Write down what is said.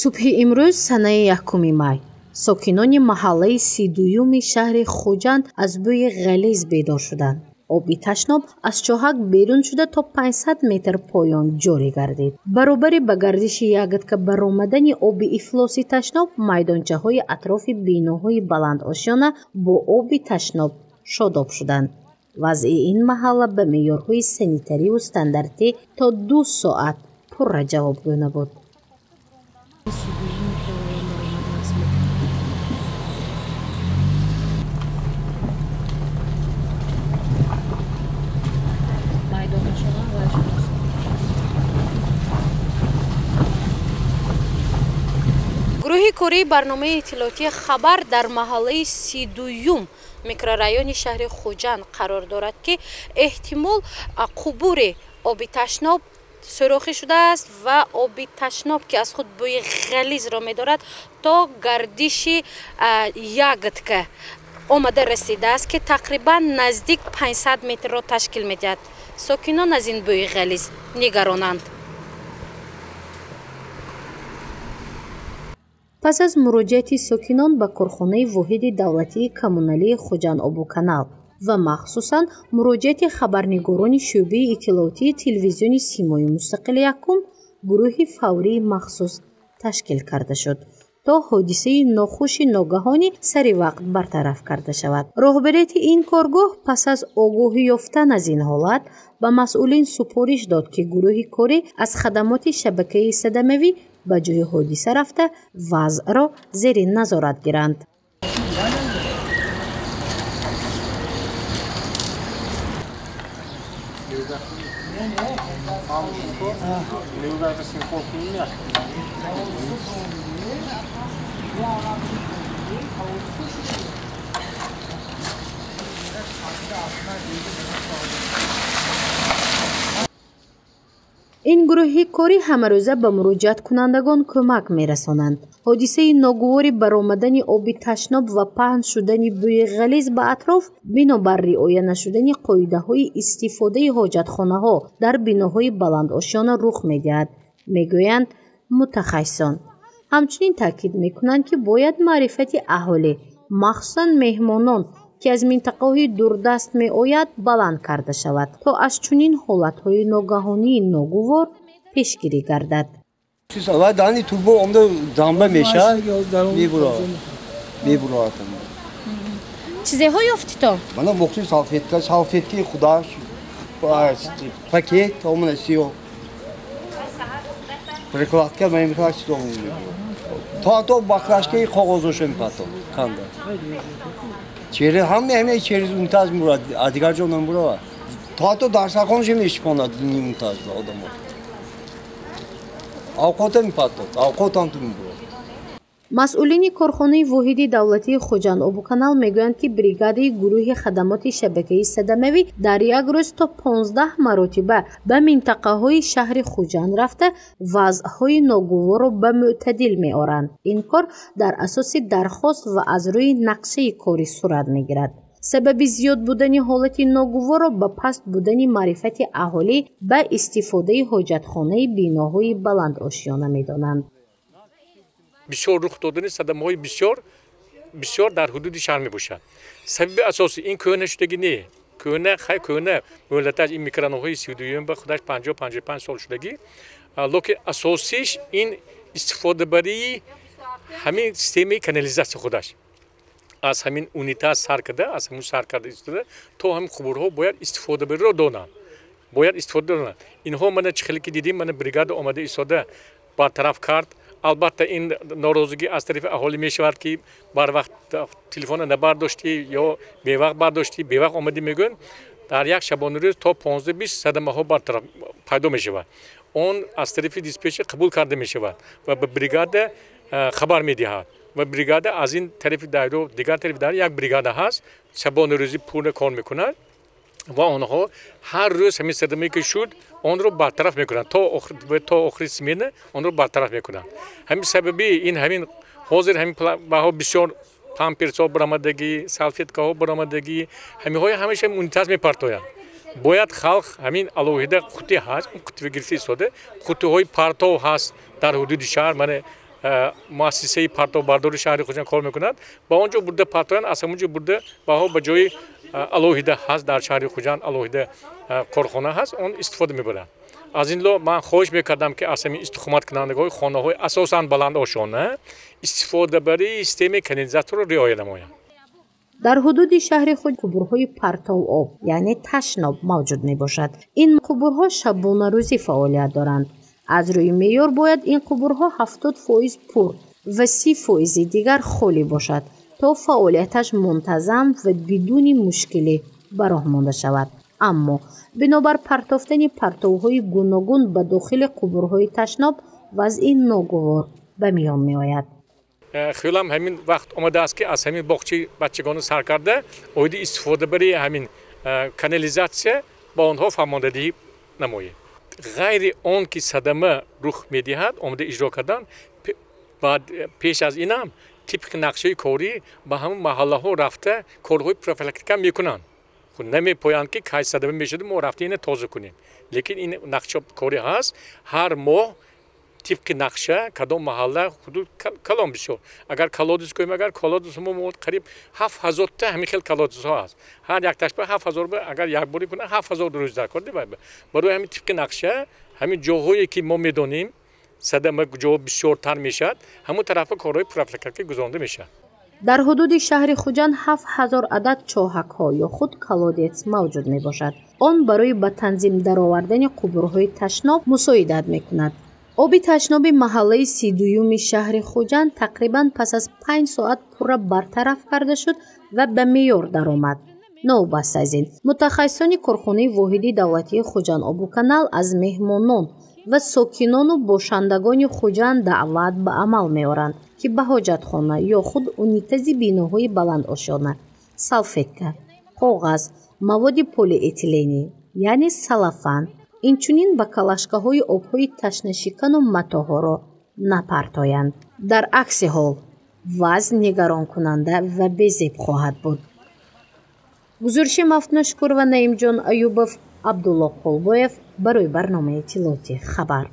субҳи имрӯз санаи 1 май сокинони маҳаллаи 32-юми шаҳри хуҷанд аз бӯи ғализ бедор шуданд. оби ташноб аз чоҳак берун шуда то 500 метр поён ҷорӣ гардид. баробари ба гардиши ягодка баромадани оби ифлоси ташноб, майдончаҳои атрофи биноҳои баландошёна бо оби ташноб шодоб шуданд. вазъи ин маҳалла ба меъёрҳои санитариву стандартӣ то 2 соат пурра ҷавобгӯ набуд. гурӯҳи кории барномаи иттилоотии хабар дар маҳаллаи 32-юм микрорайони шаҳри хуҷанд қарор дорад ки эҳтимол қубури оби ташноб сурохӣ шудааст ва оби ташноб ки аз худ бӯи ғализро медорад то гардиши ягодка омада расидааст ки тақрибан наздик 500 метрро ташкил медиҳад. сокинон аз ин бӯи ғализ нигаронанд. пас аз муроҷиати сокинон ба корхонаи воҳиди давлатии коммуналии хуҷанд-обуканал ва махсусан муроҷиати хабарнигорони шӯъбаи иттилоотии телевизиони симои мустақили якум, гурӯҳи фаврии махсус ташкил карда шуд то ҳодисаи нохуши ногаҳонӣ сари вақт бартараф карда шавад. роҳбарияти ин коргоҳ пас аз огоҳӣ ёфтан аз ин ҳолат ба масъулин супориш дод ки гурӯҳи корӣ аз хадамоти шабакаи садамавӣ ба ҷои ҳодиса рафта вазъро зери назорат гиранд. ин гурӯҳи корӣ ҳамарӯза ба муроҷиаткунандагон кӯмак мерасонанд. ҳодисаи ногувори баромадани оби ташноб ва паҳн шудани бӯи ғализ ба атроф бинобар риоя нашудани қоидаҳои истифодаи ҳоҷатхонаҳо дар биноҳои баландошёна рух медиҳад, мегӯянд мутахассисон. ҳамчунин таъкид мекунанд ки бояд маърифати аҳолӣ, махсусан меҳмонон ки аз минтақаҳои дурдаст меояд баланд карда шавад то аз чунин ҳолатҳои ногаҳонии ногувор пешгирӣ гардад. Dani turbo onda dambe meşa میبرد. چیزهای یافتی تو؟ من مخصوص سالفتی خداش پاکت همون سیو پرکلات کرد من میخوام چیزو تو باکلاشکی کاغذوشم پاتو کنده چهره همه چهره ممتاز میراد دیگر جون نمیرود تو درسخونش میشپاند ممتاز آدمو اوقاتم پاتو اوقاتم تو میبرد. масъулини корхонаи воҳиди давлатии хуҷанд-обуканал мегӯянд ки бригадаи гурӯҳи хадамоти шабакаи садамавӣ дар як рӯз то 15 маротиба ба минтақаҳои шаҳри хуҷанд рафта вазъҳои ногуворро ба мӯътадил меоранд. ин кор дар асоси дархост ва аз рӯи нақшаи корӣ сурат мегирад. сабаби зиёд будани ҳолати ногуворро ба паст будани маърифати аҳолӣ ба истифодаи ҳоҷатхонаи биноҳои баландошёна медонанд. بسیار رخ دادن صدمه‌های بسیار در حدود شهر میباشد. سبب اساسی این کهنه شدگی نه. کهنه مولدتر این میکرانوهای 32 به خودش 50-55 سال شدگی. لکه اساسیش این استفاده بری همین سیستم کانالیزاسیون خودش. از همین اونیتا سر کرده، از همون سر کرده استفاده تو هم خبرها باید استفاده بری رو دونن. باید استفاده دونن. اینها من چخلی که دیدیم من بریگاد آمده ایستاده برطرف کرد. البته این ناراضگی از طرف اهالی میشود که بر وقت تلفن نبرداشتی یا به وقت برداشتی به وقت آمدی میگن در یک شبانه روز تا 15-20 صدمه ها برطرف پیدا میشود. اون از طرف دیسپچ قبول کرده میشود و به بریگاد خبر میدهد. و بریگاده از این طرف دایره دیگر طرف دایره یک بریگاده هست شبانه روزی پول کار میکنند و آنها هر روز همین صدمه که شد آن رو برطرف میکنند تا آخر سمینه آن رو برطرف میکنند همین سببی این همین حاضر همین بها بسیار پامپرس ها برآمدگی سالفیتکا ها برآمدگی همین های همیشه منتظم میپرتویند باید خلق همین علاوه قوطی هست قوطی گرفته شده قوطی های پرتو هست در حدود شهر من مؤسسه پرتو برداری شهری خودشان کار میکنند با اونجا برده پرتویان از اونجا برده با به جای علاوه هست در شهری خودشان علاوه کارخانه هست اون استفاده میبرند از این لحاظ من خواهش میکردم که از همین استخدامات کنندگان خانه های اساساً بلند آشانه استفاده برای سیستم کانالیزاتور رو رعایت نمایند. در حدود شهر خود قبورهای پرتو آب یعنی تشناب موجود می باشد. این قبورها شبانه روزی فعالیت دارند. از روی معیار باید این قبورها 70% پر و 30% دیگر خالی باشد تا فعالیتش منتظم و بدون مشکلی براه مانده شود. اما بنابر پرتافتن پرتوهای گوناگون به داخل قبورهای تشناب وضع ناگوار به میان می آید. خیلی همین وقت آمده است که از همین باغچه بچگان سر کرده اوید استفاده برای همین کانالیزاسیون با آنها فرماندهی نماید. غیر آن که صدمه رخ میدهد آمده اجرا کردن بعد پیش از اینم طبق نقشه کاری به همون محله ها رفته کارهای پروفیلاکتیک میکنن. خود نمیپویند که کی صدمه میشد ما رفته اینو تازه کنیم. لیکن این نقشه کاری هست هر ماه طبق نقشه کدام محله حدود کلام بسیار اگر کلادوس کنیم اگر کلادوس ما قریب 7000 تا همین خیلی کلادوس ها هست هر یک تاشبه 7000 اگر یک باری کنه 7000 روز در کار دیگه برای همین طبق نقشه همین جاهایی که ما میدونیم صدمه جا بسیار تر میشد همون طرف کارهای پروفیلاکتیک گذرانده میشه. در حدود شهر خوجند 7000 عدد چاهک ها یا خود کلادیت موجود می باشد. آن برای به تنظیم درآوردن قبورهای تشناب مساعدت میکند. آب تشناب محله 32 شهر خوجند تقریباً پس از 5 ساعت پر برطرف کرده شد و به معیار درآمد. نوبست از این متخصصان کارخانه واحدی دولتی خوجند آبوکانال از مهمانان و ساکنان و باشندگان خوجند دعوت به عمل می‌آورند که به حاجتخانه یا خود اونیتازی بیناهای بلند آشانه، سالفیتکا، کاغذ، مواد پلی اتیلنی یعنی سلفان اینچنین به کلاشکه‌های آب‌های تشنه‌شکن و متاها را نپرتایند. در عکس حال وضع نگران کننده و بی‌ضبط خواهد بود. گزارش مفتونشکر و نعیم جان ایوبов عبدالله خولباев برای برنامه اطلاعاتی خبر.